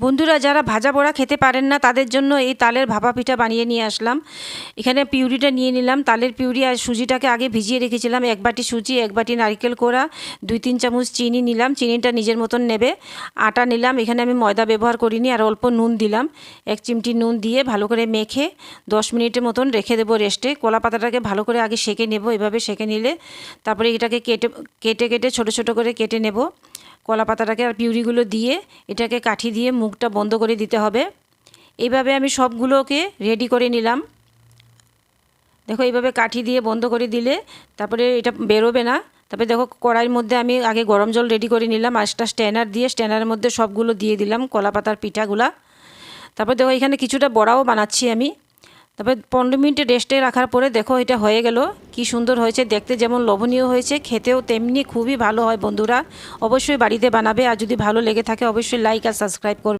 বন্ধুরা, যারা ভাজা পোড়া খেতে পারেন না তাদের জন্য এই তালের ভাপা পিঠা বানিয়ে নিয়ে আসলাম। এখানে পিউরিটা নিয়ে নিলাম, তালের পিউরি আর সুজিটাকে আগে ভিজিয়ে রেখেছিলাম। 1 বাটি সুজি, 1 বাটি নারকেল কোড়া, 2-3 চামচ চিনি নিলাম, চিনিটা নিজের মতন নেবে। আটা নিলাম, এখানে আমি ময়দা ব্যবহার করিনি, আর অল্প নুন দিলাম। 1 চিমটি নুন দিয়ে ভালো করে মেখে 10 মিনিটের মতন রেখে দেবো রেস্টে। কলা পাতাটাকে ভালো করে আগে সেঁকে নেব, এভাবে সেঁকে নিলে তারপরে এটাকে কেটে ছোট ছোট করে কেটে নেব কলা পাতাটাকে। আর পিউরিগুলো দিয়ে এটাকে কাঠি দিয়ে মুখটা বন্ধ করে দিতে হবে। এইভাবে আমি সবগুলোকে রেডি করে নিলাম। দেখো, এইভাবে কাঠি দিয়ে বন্ধ করে দিলে তারপরে এটা বেরোবে না। তারপরে দেখো, কড়াইয়ের মধ্যে আমি আগে গরম জল রেডি করে নিলাম, আর একটা স্ট্যানার দিয়ে স্ট্যানারের মধ্যে সবগুলো দিয়ে দিলাম কলা পাতার পিঠাগুলা। তারপর দেখো, এখানে কিছুটা বড়াও বানাচ্ছি আমি। তারপরে 15 মিনিট রেস্টে রাখার পরে দেখো এটা হয়ে গেল। কি সুন্দর হয়েছে দেখতে, যেমন লোভনীয় হয়েছে, খেতেও তেমনি খুবই ভালো হয়। বন্ধুরা, অবশ্যই বাড়িতে বানাবে, আর যদি ভালো লেগে থাকে অবশ্যই লাইক আর সাবস্ক্রাইব করবে।